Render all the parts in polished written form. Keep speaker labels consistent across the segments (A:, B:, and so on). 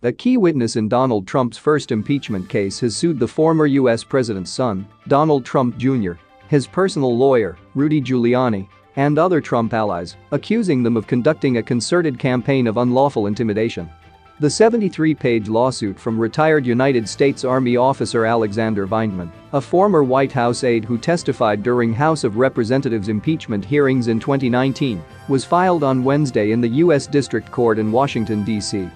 A: A key witness in Donald Trump's first impeachment case has sued the former U.S. president's son, Donald Trump Jr., his personal lawyer, Rudy Giuliani, and other Trump allies, accusing them of conducting a concerted campaign of unlawful intimidation. The 73-page lawsuit from retired United States Army officer Alexander Vindman, a former White House aide who testified during House of Representatives impeachment hearings in 2019, was filed on Wednesday in the U.S. District Court in Washington, D.C.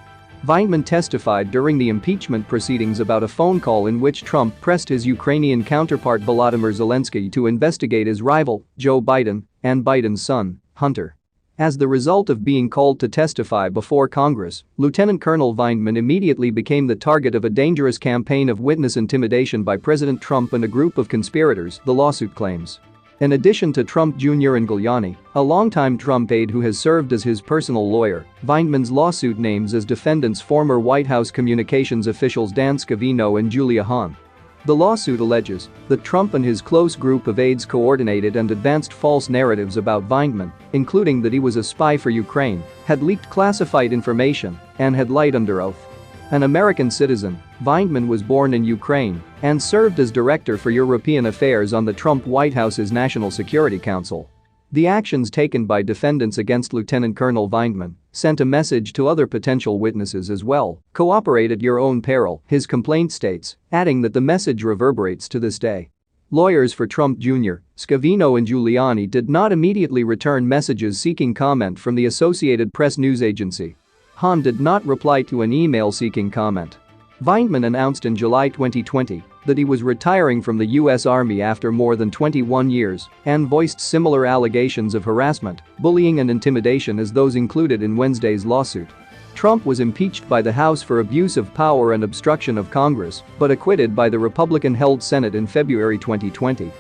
A: Vindman testified during the impeachment proceedings about a phone call in which Trump pressed his Ukrainian counterpart Volodymyr Zelensky to investigate his rival, Joe Biden, and Biden's son, Hunter. As the result of being called to testify before Congress, Lieutenant Colonel Vindman immediately became the target of a dangerous campaign of witness intimidation by President Trump and a group of conspirators, the lawsuit claims. In addition to Trump Jr. and Giuliani, a longtime Trump aide who has served as his personal lawyer, Vindman's lawsuit names as defendants former White House communications officials Dan Scavino and Julia Hahn. The lawsuit alleges that Trump and his close group of aides coordinated and advanced false narratives about Vindman, including that he was a spy for Ukraine, had leaked classified information, and had lied under oath. An American citizen, Vindman was born in Ukraine and served as Director for European Affairs on the Trump White House's National Security Council. The actions taken by defendants against Lieutenant Colonel Vindman sent a message to other potential witnesses as well. Cooperate at your own peril, his complaint states, adding that the message reverberates to this day. Lawyers for Trump Jr., Scavino and Giuliani did not immediately return messages seeking comment from the Associated Press news agency. Hahn did not reply to an email seeking comment. Vindman announced in July 2020 that he was retiring from the U.S. Army after more than 21 years and voiced similar allegations of harassment, bullying and intimidation as those included in Wednesday's lawsuit. Trump was impeached by the House for abuse of power and obstruction of Congress, but acquitted by the Republican-held Senate in February 2020.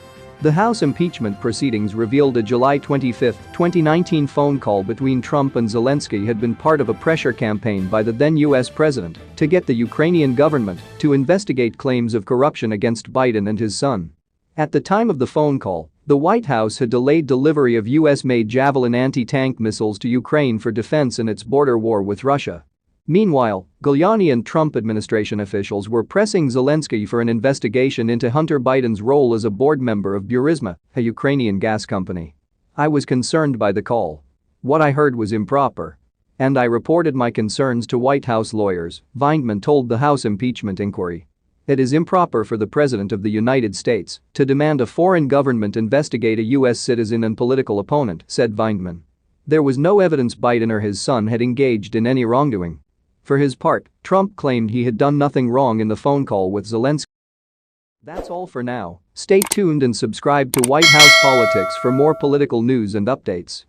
A: The House impeachment proceedings revealed a July 25, 2019 phone call between Trump and Zelensky had been part of a pressure campaign by the then U.S. president to get the Ukrainian government to investigate claims of corruption against Biden and his son. At the time of the phone call, the White House had delayed delivery of U.S.-made Javelin anti-tank missiles to Ukraine for defense in its border war with Russia. Meanwhile, Giuliani and Trump administration officials were pressing Zelensky for an investigation into Hunter Biden's role as a board member of Burisma, a Ukrainian gas company. I was concerned by the call. What I heard was improper. And I reported my concerns to White House lawyers, Vindman told the House impeachment inquiry. It is improper for the President of the United States to demand a foreign government investigate a U.S. citizen and political opponent, said Vindman. There was no evidence Biden or his son had engaged in any wrongdoing. For his part, Trump claimed he had done nothing wrong in the phone call with Zelensky. That's all for now. Stay tuned and subscribe to White House Politics for more political news and updates.